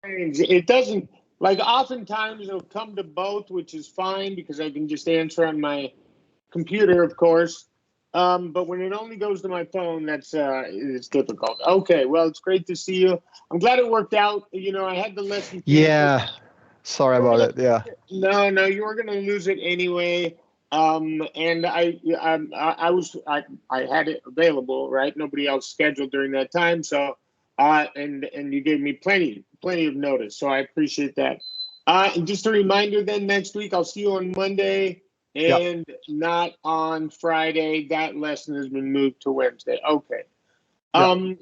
It doesn't, like, oftentimes it'll come to both, which is fine because I can just answer on my computer, of course. But when it only goes to my phone, that's it's difficult. Okay, well, it's great to see you. I'm glad it worked out. I had the lesson canceled. Yeah, sorry You were about gonna it. Yeah. no, you were gonna lose it anyway. And I had it available, right? Nobody else scheduled during that time, so and you gave me plenty of notice, so I appreciate that. And just a reminder, then next week I'll see you on Monday Yeah. and not on Friday. That lesson has been moved to Wednesday. Okay. Yeah.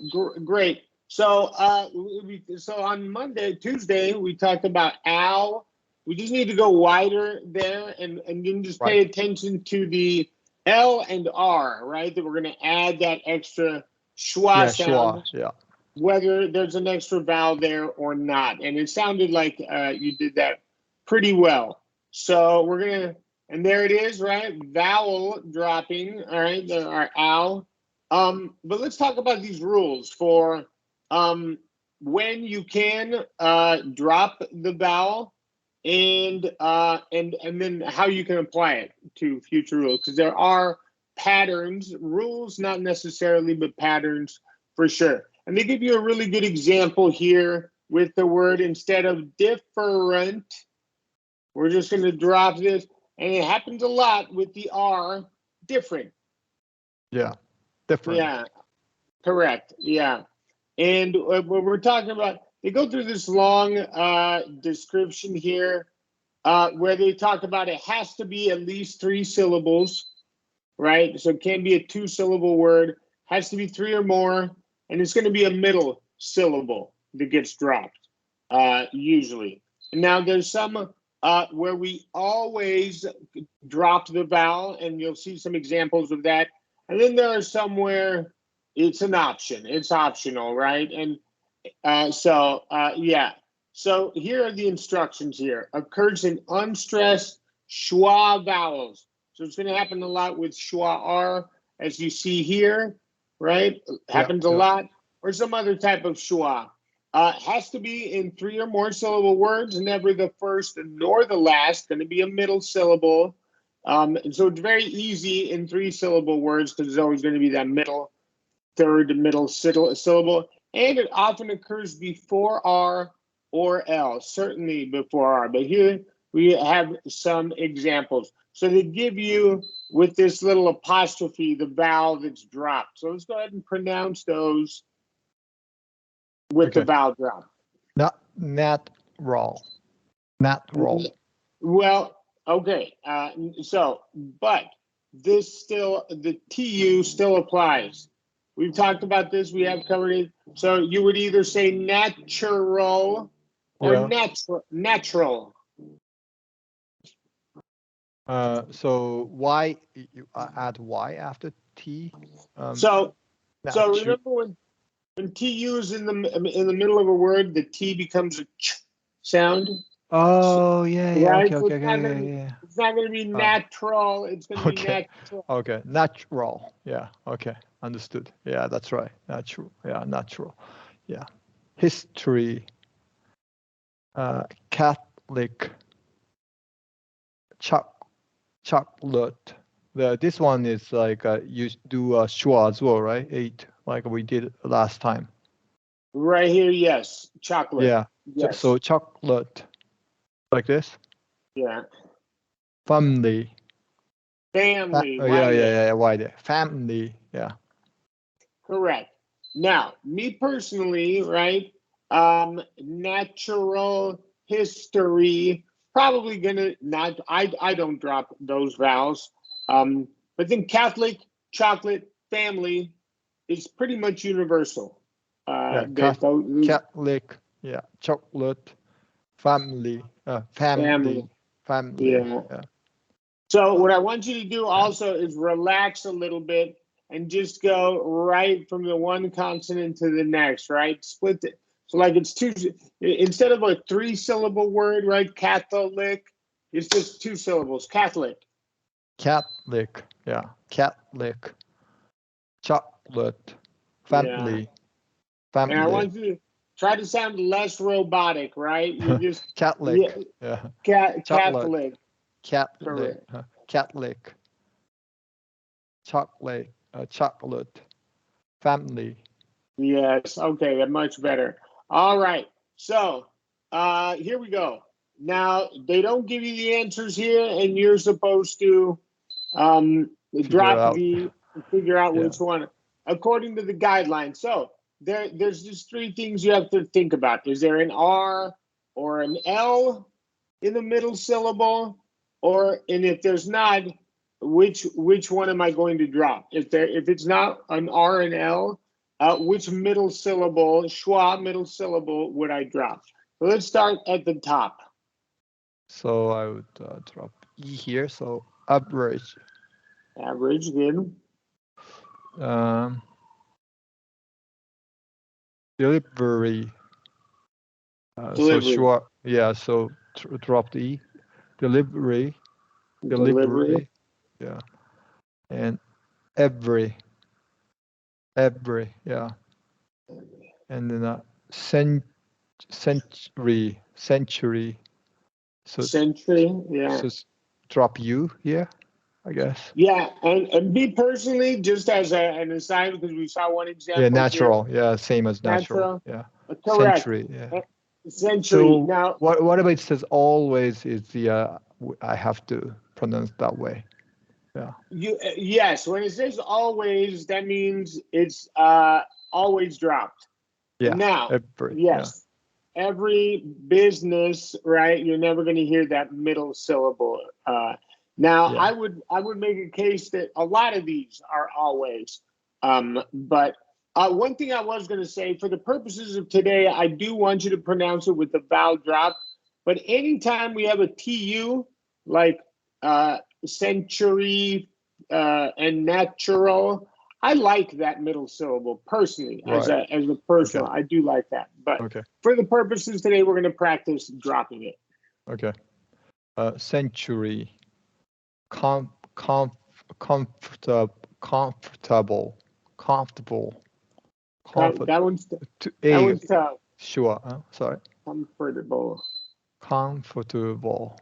Great. So on Tuesday, we talked about owl. We just need to go wider there, and you can just Right. pay attention to the L and R, right? That we're going to add that extra schwa Yeah, sure. sound, Yeah. whether there's an extra vowel there or not. And it sounded like you did that pretty well. So we're gonna, and there it is, right? Vowel dropping. All right, our owl. But let's talk about these rules for when you can drop the vowel, and then how you can apply it to future rules, because there are patterns, rules not necessarily, but patterns for sure. And they give you a really good example here with the word, instead of different, we're just going to drop this, and it happens a lot with the R, different. Yeah. Different. Yeah, correct. Yeah. And what we're talking about, they go through this long description here where they talk about it has to be at least 3 syllables, right? So it can't be a 2-syllable word, has to be 3 or more, and it's going to be a middle syllable that gets dropped, usually. And now there's some where we always drop the vowel, and you'll see some examples of that. And then there are some where it's an option, it's optional, right? And yeah. So here are the instructions here. Occurs in unstressed schwa vowels. So it's going to happen a lot with schwa R, as you see here, right? Yeah. Happens a Yeah. lot, or some other type of schwa. Has to be in 3 or more syllable words, never the first nor the last, going to be a middle syllable. And so it's very easy in 3-syllable words because it's always going to be that third middle syllable. And it often occurs before R or L, certainly before R. But here we have some examples. So they give you, with this little apostrophe, the vowel that's dropped. So let's go ahead and pronounce those with the Okay. vowel drop. Not raw. Not raw. Well, okay. But this still, the TU still applies. We've talked about this. We have covered it. So you would either say natural or Yeah. natural. So why you add Y after T? So Natu- remember when TU is in the middle of a word, the T becomes a ch sound, Oh, yeah, yeah. right? Okay, So okay, okay, yeah, yeah. it's not gonna be Oh, natural. It's gonna be okay. natural. Okay. Natural. Yeah. Okay. Understood. Yeah, that's right. Natural. Yeah, natural. Yeah. History. Catholic. Chocolate. This one is like you do schwa as well, right? 8, like we did last time. Right here, yes. Chocolate. Yeah. Yes. So chocolate, like this. Yeah. Family. Family. Yeah. Why there? Family. Yeah. Correct. Now, me personally, right? Natural history, probably gonna not. I don't drop those vowels. But then Catholic, chocolate, family is pretty much universal. Yeah. Those Catholic. Yeah. Chocolate. Family. family. Family. Yeah. Yeah. So what I want you to do also is relax a little bit and just go right from the one consonant to the next, right? Split it. So like it's two, instead of a 3-syllable word, right? Catholic, it's just 2 syllables. Catholic. Catholic. Yeah. Catholic. Chocolate. Yeah. Family. And I Family. want you try to sound less robotic, right? You just Catholic. Yeah. Chocolate. Catholic. Catholic. Correct. Catholic. Chocolate. Chocolate. Family. Yes. Okay. Much better. All right. So here we go. Now they don't give you the answers here, and you're supposed to Figure drop out. figure out Yeah. which one according to the guidelines. So there's just three things you have to think about. Is there an R or an L in the middle syllable, and if there's not, which one am I going to drop? If it's not an R and L, which middle syllable, schwa middle syllable would I drop? So let's start at the top. So I would drop E here. So average. Average, good. Um, Delivery. So Delivery. short. Yeah. So drop the E. Delivery. Delivery. Yeah. And every. Yeah. And then century. So Century, yeah. drop U here, I guess. Yeah, and me personally, just as an aside, because we saw one Yeah, example here, natural. Yeah, same as natural. natural, Yeah. correct. Century. Yeah. Century. So Now, what about it says always is the I have to pronounce that way. Yeah. yes, when it says always, that means it's always dropped. Yeah. Now, Every. Yeah. yes, every business, right? You're never going to hear that middle syllable. Now, Yeah. I would make a case that a lot of these are always. But one thing I was going to say, for the purposes of today, I do want you to pronounce it with the vowel drop. But anytime we have a TU, like century and natural, I like that middle syllable personally, as Right. a personal. Okay. I do like that. But Okay. for the purposes today, we're going to practice dropping it. Okay. Century. Comfortable. Comfortable. Comfortable. That one's A. tough. Sure. Sorry. Comfortable. Comfortable.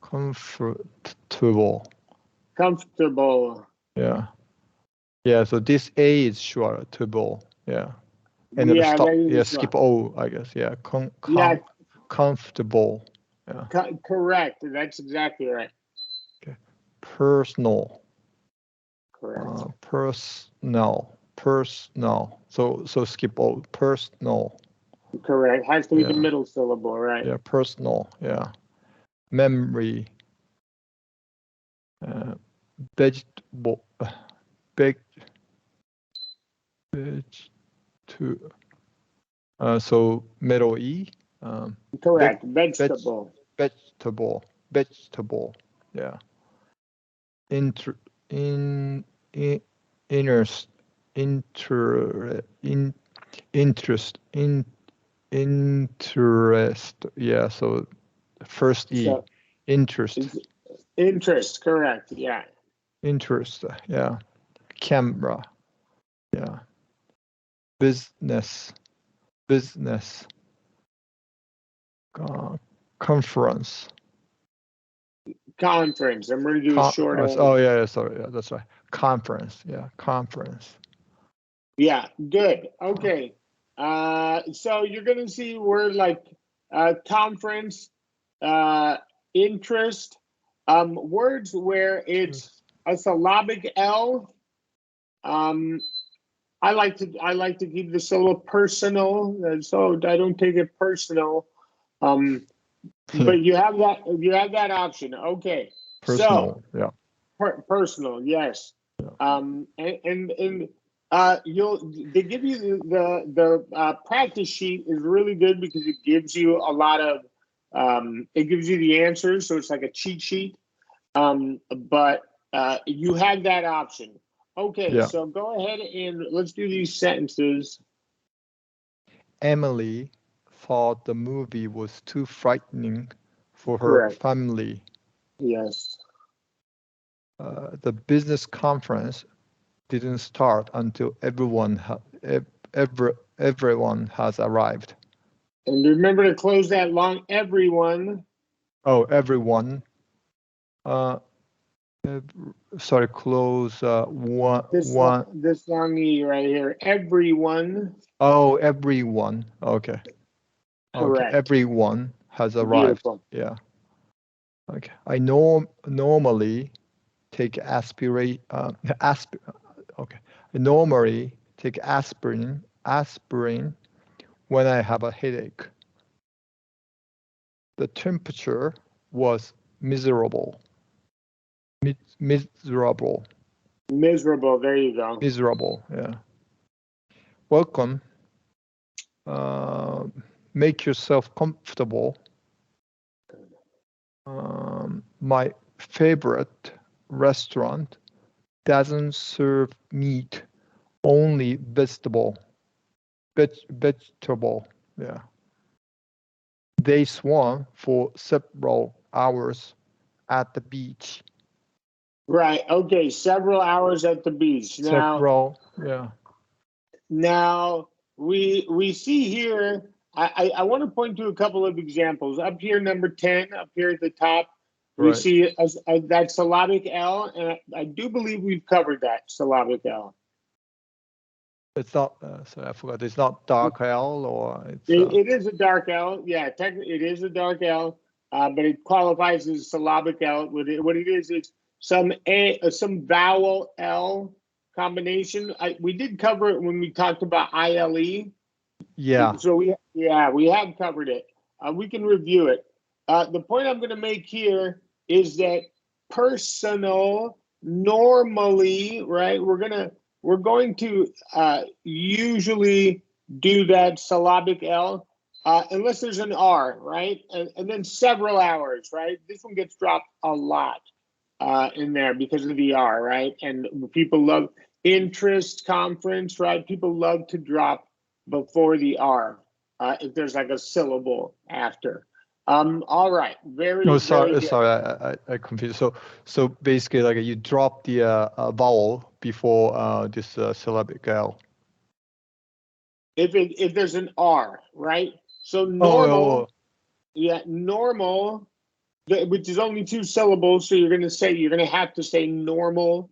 Comfortable. Comfortable. Yeah. Yeah. So this A is shortable. Yeah. And then Yeah, stop. that Yeah. is Skip O, I guess. Yeah. yeah, Comfortable. Yeah. correct. That's exactly right. Okay. Personal. Correct. Personal. So skip O. Personal. Correct. Has to be the Yeah. middle syllable, right? Yeah. Personal. Yeah. Memory. Vegetable. Veg. Veg. To. So middle E. Veg, Correct. Vegetable. vegetable. Yeah. Inter, interest, interest. Yeah. So first E, So interest, interest. Correct. Yeah. interest. Yeah. Camera. Yeah. Business. Conference. Conference. I'm going to do a short O. Oh yeah, sorry, yeah, that's right. Conference. Yeah. Conference. Yeah, good. Okay. So you're going to see word like conference, interest, words where it's a syllabic L. I like to keep the syllable personal, so I don't take it personal. But you have that option. Okay. So Personal. Yeah. personal, yes. And they give you the practice sheet is really good because it gives you a lot of it gives you the answers, so it's like a cheat sheet. But you have that option. Okay, Yeah. so go ahead and let's do these sentences. Emily thought the movie was too frightening for her Correct. family. Yes. The business conference didn't start until everyone has arrived. And remember to close that long, everyone. Oh, everyone. Sorry, close one. This long E right here. Everyone. Oh, everyone. Okay. Okay. Correct. Everyone has arrived. Beautiful. Yeah. Okay. I normally take aspirin. Okay. I normally take aspirin when I have a headache. The temperature was miserable. Miserable. Miserable. There you go. Miserable. Yeah. Welcome. Make yourself comfortable. My favorite restaurant doesn't serve meat, only vegetable. Vegetable. Yeah. They swam for several hours at the beach. Right. Okay. Several hours at the beach. Several. Yeah. Now we see here. I want to point to a couple of examples. Up here, number 10, up here at the top, we Right. see that syllabic L, and I do believe we've covered that syllabic L. It's not. Sorry, I forgot. It's not dark L, or it's. It is a dark L. Yeah, technically it is a dark L, but it qualifies as a syllabic L. What it is, it's some vowel L combination. We did cover it when we talked about ILE. Yeah. So we have covered it. We can review it. The point I'm going to make here is that personal normally, right? We're going to usually do that syllabic L unless there's an R, right? And then several hours, right? This one gets dropped a lot in there because of the R, right? And people love interest conference, right? People love to drop before the R if there's like a syllable after. All right, very Sorry, good. I confused. So basically, like you drop the vowel before this syllabic L. If there's an R, right? So Oh. normal, which is only 2 syllables. So you're going to have to say normal.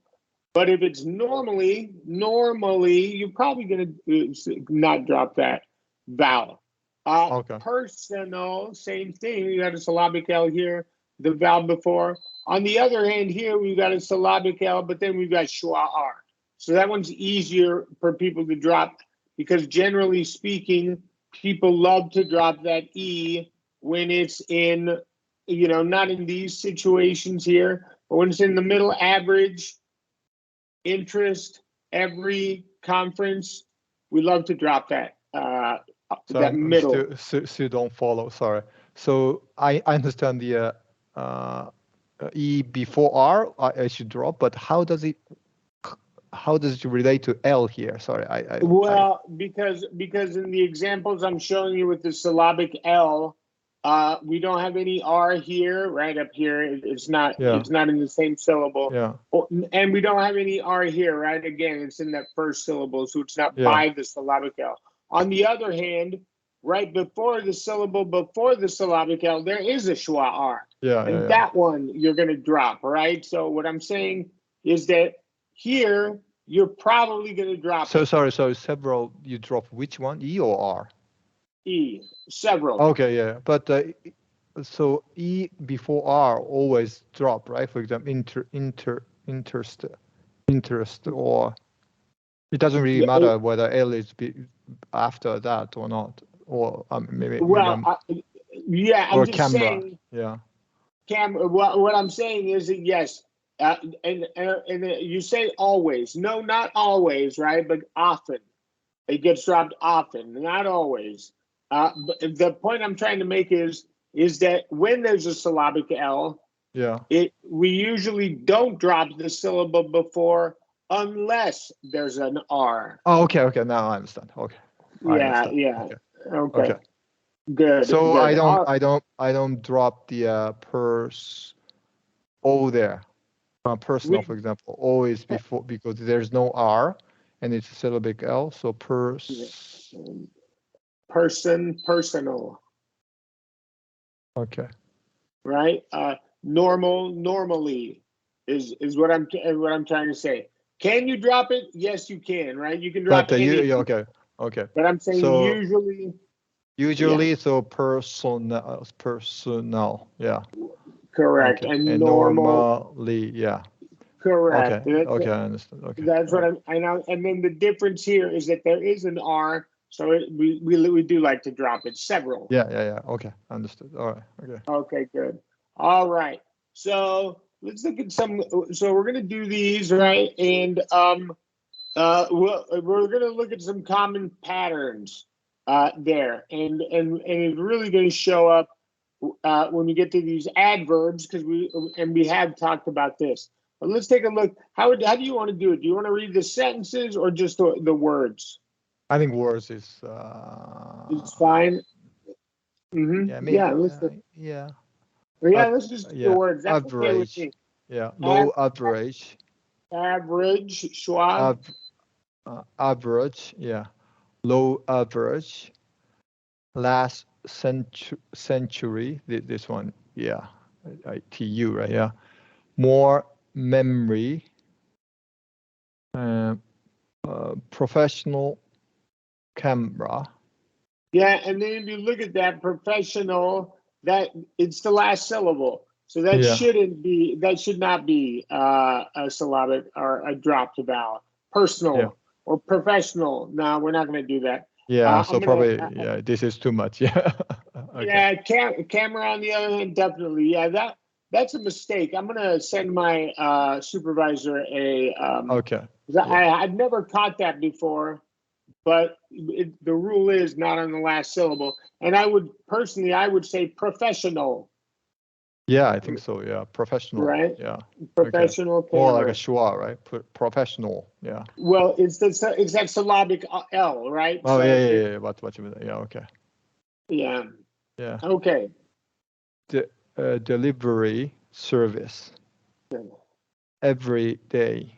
But if it's normally, you're probably going to not drop that vowel. Okay. Personal, same thing. You got a syllabic L here, the vowel before. On the other hand, here we've got a syllabic L, but then we've got schwa R. So that one's easier for people to drop because generally speaking, people love to drop that E when it's in, not in these situations here, but when it's in the middle average, interest, every conference, we love to drop that that middle. Still don't follow. Sorry. So I understand the E before R I should drop, but how does it relate to L here? Sorry, Because in the examples I'm showing you with the syllabic L, we don't have any R here, right up here. It's not in the same syllable. Yeah. And we don't have any R here, right? Again, it's in that first syllable, so it's not by the syllabic L. On the other hand, right before the syllable, before the syllabic L, there is a schwa R. That one you're going to drop, right? So what I'm saying is that here, you're probably going to drop. So sorry. So several, you drop which one, E or R? E, several. Okay, yeah. But so E before R always drop, right? For example, interest, or it doesn't really matter whether L is after that or not, or maybe. I'm just camera. saying. Yeah. Camera. What I'm saying is that yes, and you say always. No, not always, right? But often, it gets dropped often, not always. But the point I'm trying to make is that when there's a syllabic L, we usually don't drop the syllable before unless there's an R. Oh, okay. Now I understand. Okay. Okay. Good. So good. I don't drop the O there. Personal, for example, always before, because there's no R, and it's a syllabic L. So Person, personal, okay. right? Normal, normally is what I'm trying to say. Can you drop it? Yes, you can, right? You can drop But you anything. okay, okay. But I'm saying So usually, usually, so personal, yeah. correct. Okay, And and normal, normally, yeah. correct. Okay, okay, I understand. Okay, That's all what right. I know. And then the difference here is that there is an R, so we do like to drop it several. Yeah. Okay, understood. All right. Okay. Okay, good. All right. So let's look at some. So we're gonna do these, right? And we're gonna look at some common patterns there, and it's really gonna show up when we get to these adverbs because we have talked about this. But let's take a look. How do you want to do it? Do you want to read the sentences or just the words? I think words is It's fine. yeah, me Yeah, yeah. yeah, let's just do the Yeah, words. That's okay with average. me. Yeah, Av- low average. Average, schwa. Av average. Yeah, low average. Last century. This one. Yeah, TU, right? Yeah. More memory. Uh, professional camera. Yeah, and then if you look at that professional, that it's the last syllable. So that Yeah, should not be a syllabic or a dropped vowel. yeah, Personal or professional. No, we're not going to do that. yeah. I'm So gonna, probably, yeah, this is too much. Yeah. Okay. yeah, camera on the other hand, definitely. Yeah, that's a mistake. I'm gonna send my supervisor a. Okay. 'Cause Yeah. I've never caught that before, but the rule is not on the last syllable. And I would say professional, Yeah, I think so. Yeah. Professional. right? Yeah. Okay. Professional More like a camera. schwa, right? Professional. Yeah. Well, it's that syllabic L, right? Oh, yeah, So yeah, yeah. What you mean? Yeah. Okay. yeah. Yeah. Okay. Delivery service every day.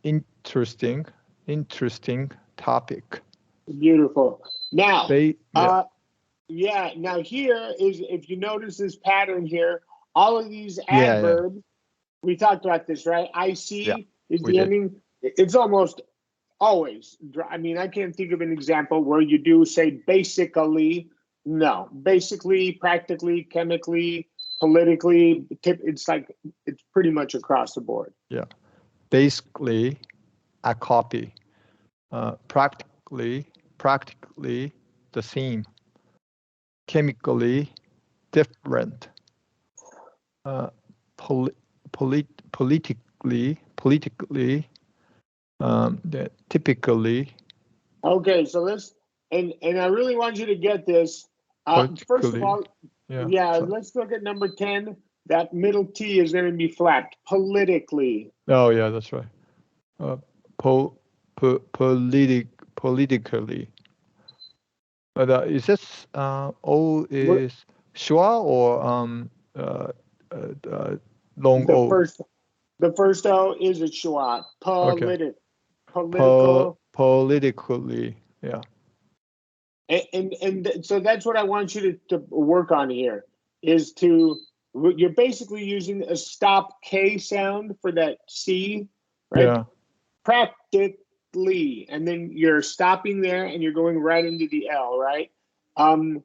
Interesting. Interesting topic. Beautiful. Now, Yeah. yeah. Now here is if you notice this pattern here, all of these Yeah. Yeah. adverbs. We talked about this, right? Yeah. IC is We the did. ending. It's almost always. I mean, I can't think of an example where you do say basically. No, basically, practically, chemically, politically. It's like it's pretty much across the board. Yeah. Basically, a copy. Practically the same. Chemically different. Uh, politically, typically, Okay, so let's and I really want you to get this. First of politically, all, yeah. yeah, So, let's look at number 10. That middle T is going to be flapped. Politically. oh yeah, that's right. Politically. But is this O What is schwa or long the O? first the first O is a schwa. Okay. Political. Politically, yeah. And so that's what I want you to work on here is to you're basically using a stop K sound for that C, right? Yeah. Practically, and then you're stopping there and you're going right into the L, right? Um,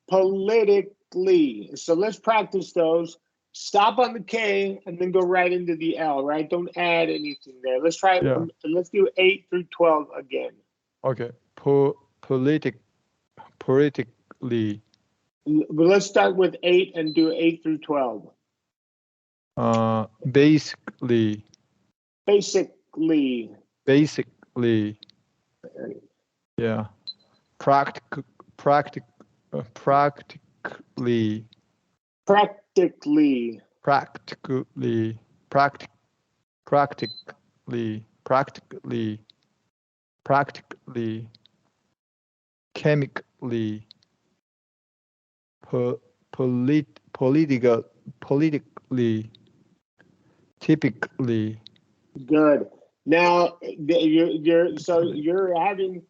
politically. So let's practice those. Stop on the K and then go right into the L, right? Don't add anything there. Let's try. Yeah. Let's do 8 through 12 again. Okay. Politically. But let's start with 8 and do 8 through 12. Basically. Basically. Yeah. Practically. Practically. Practically. Practically. Practically. Practically. Chemically. Politically. Typically. Good. Now you're having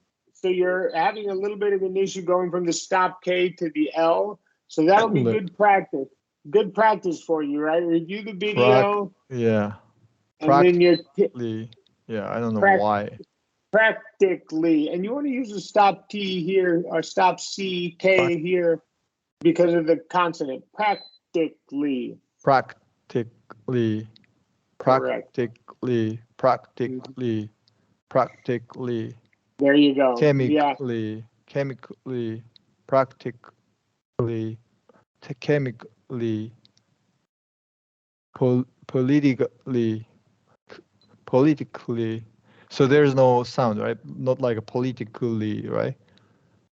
a little bit of an issue going from the stop K to the L. So that'll be good practice. Good practice for you, right? Review the video. Yeah. And then you're yeah, I don't know why. Practically, and you want to use a stop T here or stop C K here because of the consonant. Practically. Practically. Practically. Practically. Practically. There you go. Chemically. Chemically. Practically. Chemically. Politically. Politically. So there's no sound, right? Not like a politically, right?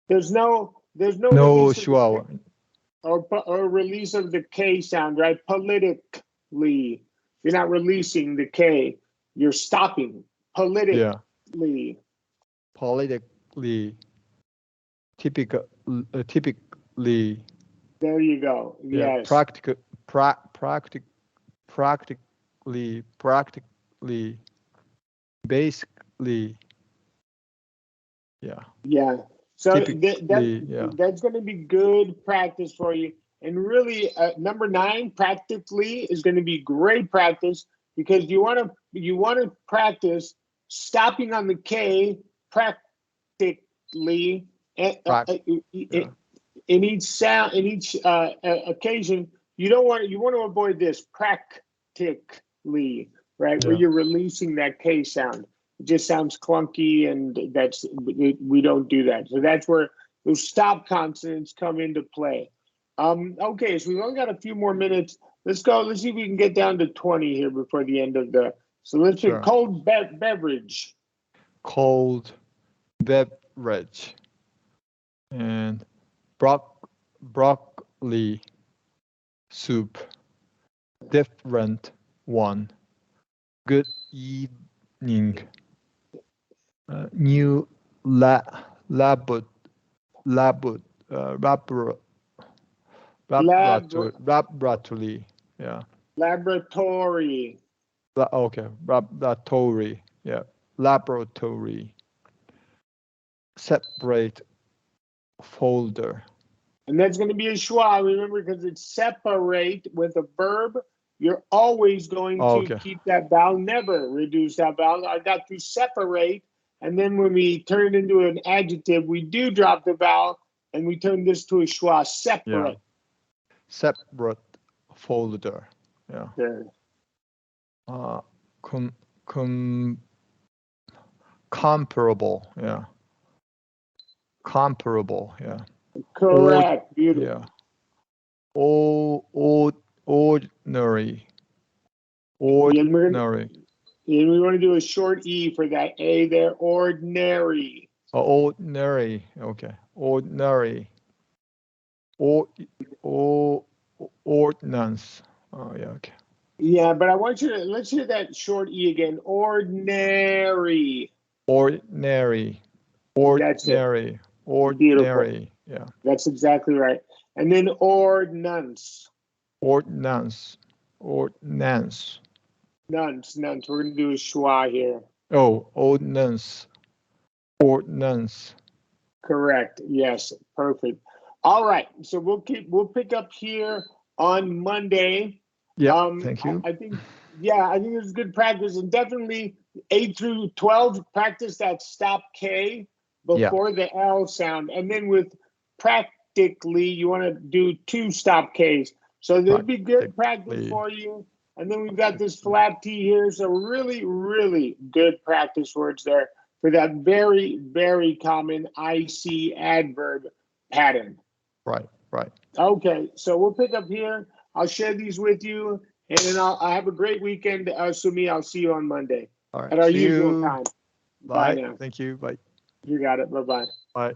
There's no No schwa or release of the K sound, right? Politically. You're not releasing the K. You're stopping. Politically. Yeah. Politically. Typically. There you go. Yeah. Yes. Practically. Basically. Yeah. Yeah. So that's going to be good practice for you. And really, number 9, practically, is going to be great practice because you want to practice stopping on the K practically in each sound, in each occasion. You want to avoid this practically, right? Where you're releasing that K sound. It just sounds clunky, and we don't do that. So that's where those stop consonants come into play. Okay, so we've only got a few more minutes. Let's go. Let's see if we can get down to 20 here before the end of the. So let's do cold beverage. Cold beverage. And broccoli soup. Different one. Good evening. New laboratory. Yeah. Laboratory. Okay. Laboratory. Yeah. Laboratory. Separate folder. And that's going to be a schwa, remember, because it's separate with a verb. You're always going to keep that vowel, never reduce that vowel. I got to separate. And then when we turn it into an adjective, we do drop the vowel and we turn this to a schwa, separate. Yeah. Separate folder. Yeah. Comparable. Yeah. Comparable. Yeah. Correct. Beautiful. Yeah. Ordinary. Ordinary. And we want to do a short E for that A there. Ordinary. Ordinary. Okay. Ordinary. Ordnance. Oh, yeah. Okay. Yeah, but I want you to, let's hear that short E again. Ordinary. Ordinary. Ordinary. Ordinary. Yeah. That's exactly right. And then ordnance. Ordnance. Ordnance. Nunce. We're going to do a schwa here. Oh, ordnance. Ordnance. Correct. Yes. Perfect. All right. So we'll pick up here on Monday. Yeah. Thank you. I think it's good practice, and definitely 8 through 12 practice that stop K before the L sound, and then with practically you want to do 2 stop Ks. So there'll be good practice for you. And then we've got this flat T here. So really, really good practice words there for that very, very common IC adverb pattern. Right. Okay, so we'll pick up here. I'll share these with you, and then I'll have a great weekend, Sumi. I'll see you on Monday at our usual time. Bye now. Thank you. Bye. You got it. Bye-bye. Bye.